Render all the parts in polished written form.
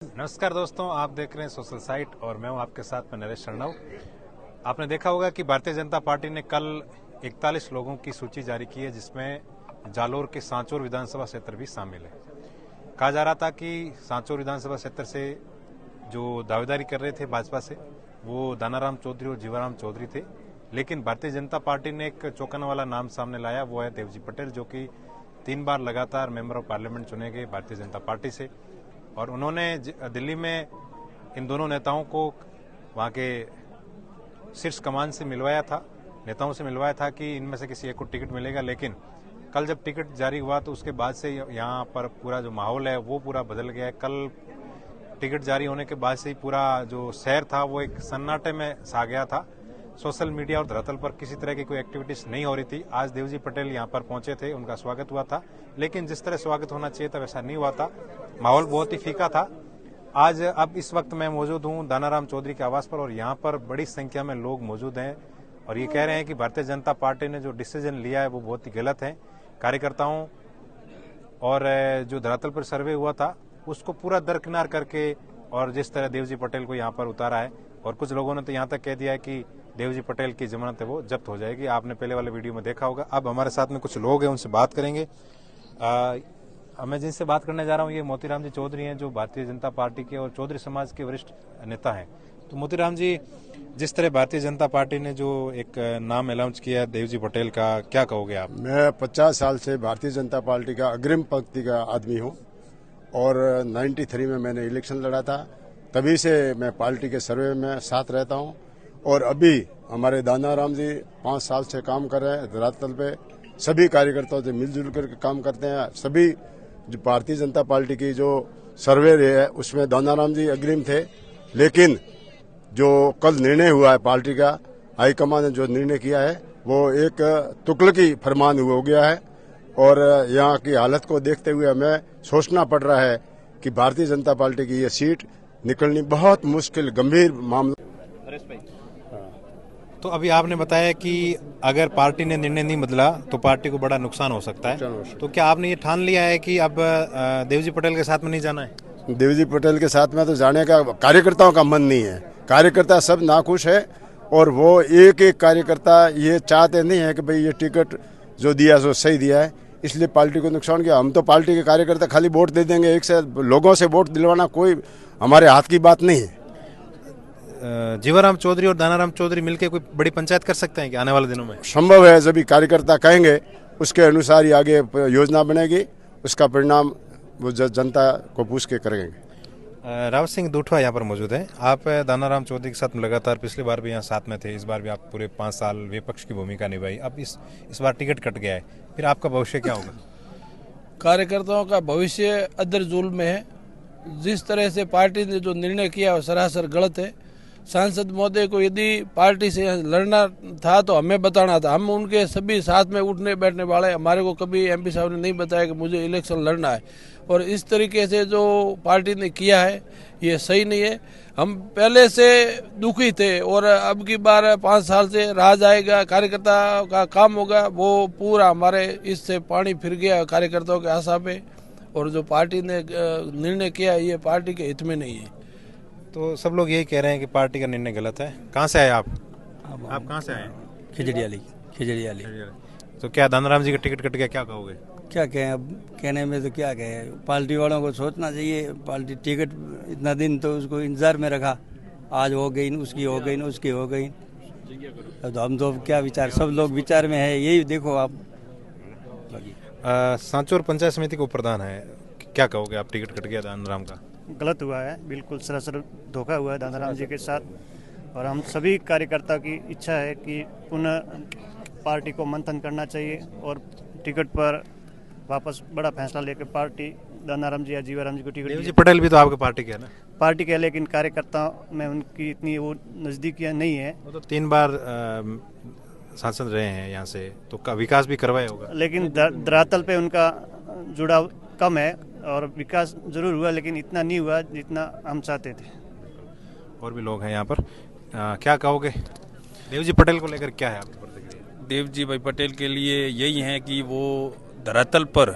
नमस्कार दोस्तों, आप देख रहे हैं सोशल साइट और मैं हूं आपके साथ में नरेश शर्णव। आपने देखा होगा कि भारतीय जनता पार्टी ने कल 41 लोगों की सूची जारी की है, जिसमें जालोर के सांचौर विधानसभा क्षेत्र भी शामिल है। कहा जा रहा था कि सांचौर विधानसभा क्षेत्र से जो दावेदारी कर रहे थे भाजपा से, वो दानाराम चौधरी और जीवाराम चौधरी थे, लेकिन भारतीय जनता पार्टी ने एक चौंकाने वाला नाम सामने लाया। वो है देवजी पटेल, जो कि 3 बार लगातार मेंबर ऑफ पार्लियामेंट चुने गए भारतीय जनता पार्टी से। और उन्होंने दिल्ली में इन दोनों नेताओं को वहां के शीर्ष कमान से मिलवाया था, नेताओं से मिलवाया था कि इनमें से किसी एक को टिकट मिलेगा। लेकिन कल जब टिकट जारी हुआ तो उसके बाद से यहाँ पर पूरा जो माहौल है वो पूरा बदल गया है। कल टिकट जारी होने के बाद से ही पूरा जो शहर था वो एक सन्नाटे में छा गया था। सोशल मीडिया और धरातल पर किसी तरह की कोई एक्टिविटीज नहीं हो रही थी। आज देवजी पटेल यहाँ पर पहुंचे थे, उनका स्वागत हुआ था, लेकिन जिस तरह स्वागत होना चाहिए था वैसा नहीं हुआ था। माहौल बहुत ही फीका था। आज अब इस वक्त मैं मौजूद हूँ दानाराम चौधरी के आवास पर और यहाँ पर बड़ी संख्या में लोग मौजूद हैं और ये कह रहे हैं कि भारतीय जनता पार्टी ने जो डिसीजन लिया है वो बहुत ही गलत है। कार्यकर्ताओं और जो धरातल पर सर्वे हुआ था उसको पूरा दरकिनार करके और जिस तरह देवजी पटेल को यहाँ पर उतारा है, और कुछ लोगों ने तो यहाँ तक कह दिया है कि देवजी पटेल की जमानत है वो जब्त हो जाएगी। आपने पहले वाले वीडियो में देखा होगा। अब हमारे साथ में कुछ लोग हैं, उनसे बात करेंगे। मैं जिनसे बात करने जा रहा हूँ ये मोतीराम जी चौधरी हैं, जो भारतीय जनता पार्टी के और चौधरी समाज के वरिष्ठ नेता हैं। तो मोतीराम जी, जिस तरह भारतीय जनता पार्टी ने जो एक नाम अनाउंस किया देवजी पटेल का, क्या कहोगे आप? मैं 50 साल से भारतीय जनता पार्टी का अग्रिम पंक्ति का आदमी हूँ और 93 में मैंने इलेक्शन लड़ा था। तभी से मैं पार्टी के सर्वे में साथ रहता हूँ और अभी हमारे दानाराम जी 5 साल से काम कर रहे हैं धरातल पे। सभी कार्यकर्ताओं से मिलजुल कर काम करते हैं। सभी जो भारतीय जनता पार्टी की जो सर्वे रही है उसमें दानाराम जी अग्रिम थे, लेकिन जो कल निर्णय हुआ है पार्टी का, हाईकमान ने जो निर्णय किया है वो एक तुगलकी फरमान हो गया है और यहाँ की हालत को देखते हुए हमें सोचना पड़ रहा है कि भारतीय जनता पार्टी की ये सीट निकलनी बहुत मुश्किल गंभीर मामला। तो अभी आपने बताया कि अगर पार्टी ने निर्णय नहीं बदला तो पार्टी को बड़ा नुकसान हो सकता है, तो क्या आपने ये ठान लिया है कि अब देवजी पटेल के साथ में नहीं जाना है? देवजी पटेल के साथ में तो जाने का कार्यकर्ताओं का मन नहीं है। कार्यकर्ता सब नाखुश है और वो एक एक कार्यकर्ता ये चाहते नहीं है कि भाई ये टिकट जो दिया सो सही दिया है, इसलिए पार्टी को नुकसान किया। हम तो पार्टी के कार्यकर्ता खाली वोट दे देंगे, एक से लोगों से वोट दिलवाना कोई हमारे हाथ की बात नहीं है। जीवाराम चौधरी और दानाराम चौधरी मिलकर कोई बड़ी पंचायत कर सकते हैं कि आने वाले दिनों में? संभव है, जब भी कार्यकर्ता कहेंगे उसके अनुसार ही आगे योजना बनेगी, उसका परिणाम वो जनता को पूछ के करेंगे। रावत सिंह दूठवा यहाँ पर मौजूद है। आप दानाराम चौधरी के साथ लगातार पिछली बार भी यहाँ साथ में थे, इस बार भी आप पूरे 5 साल विपक्ष की भूमिका निभाई। अब इस बार टिकट कट गया है, फिर आपका भविष्य क्या होगा? कार्यकर्ताओं का भविष्य अदर जुल्म में है। जिस तरह से पार्टी ने जो निर्णय किया वो सरासर गलत है। सांसद महोदय को यदि पार्टी से लड़ना था तो हमें बताना था। हम उनके सभी साथ में उठने बैठने वाले, हमारे को कभी एमपी साहब ने नहीं बताया कि मुझे इलेक्शन लड़ना है। और इस तरीके से जो पार्टी ने किया है ये सही नहीं है। हम पहले से दुखी थे और अब की बार 5 साल से राज आएगा, कार्यकर्ता का काम होगा, वो पूरा हमारे इससे पानी फिर गया कार्यकर्ताओं के आशा पे। और जो पार्टी ने निर्णय किया ये पार्टी के हित में नहीं है। तो सब लोग यही कह रहे हैं कि पार्टी का निर्णय गलत है। कहाँ से आए आप कहाँ से आए? खिजड़ियाली। तो क्या दानाराम जी का टिकट कट गया, क्या कहोगे? क्या कहें, अब कहने में तो क्या कहें, पार्टी वालों को सोचना चाहिए। पार्टी टिकट इतना दिन तो उसको इंतजार में रखा, आज हो गई, उसकी हो गई, उसकी हो गई। अब तो हम तो क्या विचार, सब लोग विचार में है, यही देखो आप। सांचौर पंचायत समिति को प्रधान है, क्या कहोगे आप? टिकट कट गया दानाराम का। गलत हुआ है, बिल्कुल सरासर धोखा हुआ है दानाराम जी के साथ। और हम सभी कार्यकर्ता की इच्छा है कि पुनः पार्टी को मंथन करना चाहिए और टिकट पर वापस बड़ा फैसला लेकर पार्टी दानाराम जी या जीवाराम जी को टिकट। देवजी पटेल भी तो आपके पार्टी के है ना? पार्टी के, लेकिन कार्यकर्ताओं में उनकी इतनी वो नज़दीकियाँ नहीं है। वो तो 3 बार सांसद रहे हैं यहाँ से, तो विकास भी करवाया होगा। लेकिन धरातल पे उनका जुड़ाव कम है और विकास जरूर हुआ लेकिन इतना नहीं हुआ जितना हम चाहते थे। और भी लोग हैं यहाँ पर, क्या कहोगे देवजी पटेल को लेकर, क्या है आपकी प्रतिक्रिया? देवजी भाई पटेल के लिए यही है कि वो धरातल पर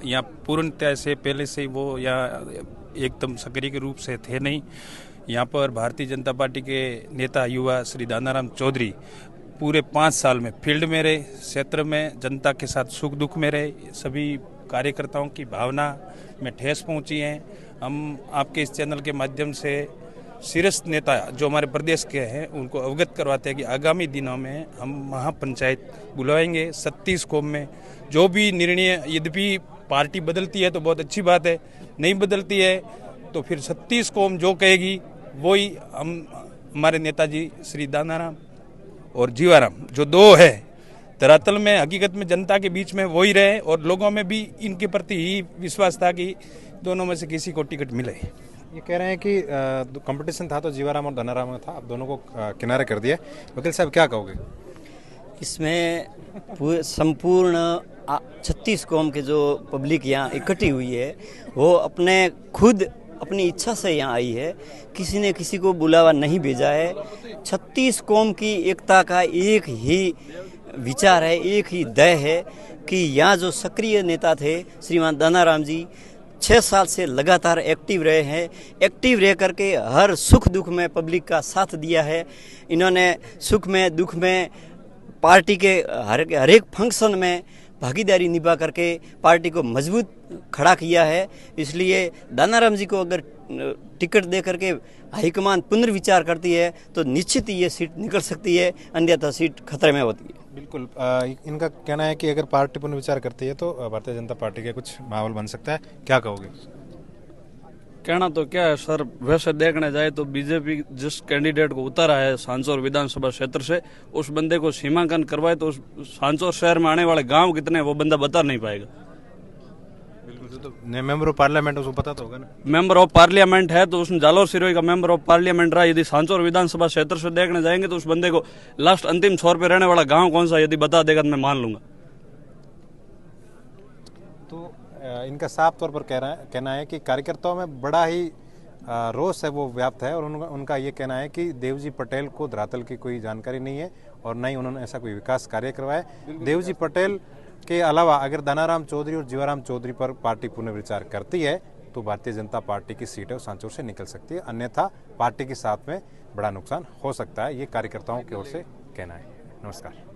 यहाँ पूर्णतः से पहले से वो यहाँ एकदम सक्रिय रूप से थे नहीं। यहाँ पर भारतीय जनता पार्टी के नेता युवा श्री दानाराम चौधरी पूरे 5 साल में फील्ड में रहे, क्षेत्र में जनता के साथ सुख दुख में रहे, सभी कार्यकर्ताओं की भावना में ठेस पहुंची है। हम आपके इस चैनल के माध्यम से शीर्ष नेता जो हमारे प्रदेश के हैं उनको अवगत करवाते हैं कि आगामी दिनों में हम महापंचायत बुलवाएंगे 36 कौम में। जो भी निर्णय, यद्यपि पार्टी बदलती है तो बहुत अच्छी बात है, नहीं बदलती है तो फिर 36 कौम जो कहेगी वही हम, हमारे नेताजी श्री दानाराम और जीवाराम जो 2 है धरातल में, हकीकत में जनता के बीच में वही रहे और लोगों में भी इनके प्रति ही विश्वास था कि दोनों में से किसी को टिकट मिले। ये कह रहे हैं कि कंपटीशन था तो जीवाराम और दानाराम में था, अब दोनों को किनारे कर दिया। वकील साहब क्या कहोगे? इसमें संपूर्ण 36 कौम के जो पब्लिक यहाँ इकट्ठी हुई है वो अपने खुद अपनी इच्छा से यहाँ आई है, किसी ने किसी को बुलावा नहीं भेजा है। 36 कौम की एकता का एक ही विचार है, एक ही दय है कि यहाँ जो सक्रिय नेता थे श्रीमान दानाराम जी 6 साल से लगातार एक्टिव रहे हैं, एक्टिव रह करके हर सुख दुख में पब्लिक का साथ दिया है। इन्होंने सुख में दुख में पार्टी के हर एक फंक्शन में भागीदारी निभा करके पार्टी को मजबूत खड़ा किया है। इसलिए दानाराम जी को अगर टिकट दे करके हाईकमान पुनर्विचार करती है तो निश्चित ही ये सीट निकल सकती है, अन्यथा सीट खतरे में होती है। बिल्कुल, इनका कहना है कि अगर पार्टी पुनर्विचार करती है तो भारतीय जनता पार्टी का कुछ माहौल बन सकता है, क्या कहोगे? कहना तो क्या है सर, वैसे देखने जाए तो बीजेपी जिस कैंडिडेट को उतारा है सांचौर विधानसभा क्षेत्र से, उस बंदे को सीमांकन करवाए तो उस सांचौर शहर में आने वाले गांव कितने हैं वो बंदा बता नहीं पाएगा। बिल्कुल, तो मेंबर ऑफ पार्लियामेंट उसको पता तो होगा ना। मेंबर ऑफ पार्लियामेंट है तो उसने जालोर सिरोही का मेंबर ऑफ पार्लियामेंट रहा। यदि सांचौर विधानसभा क्षेत्र से देखने जाएंगे तो उस बंदे को लास्ट अंतिम छोर पे रहने वाला गाँव कौन सा यदि बता देगा तो मैं मान लूंगा। तो इनका साफ तौर पर कहना है कि कार्यकर्ताओं में बड़ा ही रोष है वो व्याप्त है और उनका ये कहना है कि देवजी पटेल को धरातल की कोई जानकारी नहीं है और न ही उन्होंने ऐसा कोई विकास कार्य करवाया। देवजी पटेल के अलावा अगर दानाराम चौधरी और जीवाराम चौधरी पर पार्टी पुनर्विचार करती है तो भारतीय जनता पार्टी की सीटें सांचौर से निकल सकती है, अन्यथा पार्टी के साथ में बड़ा नुकसान हो सकता है, ये कार्यकर्ताओं की ओर से कहना है। नमस्कार।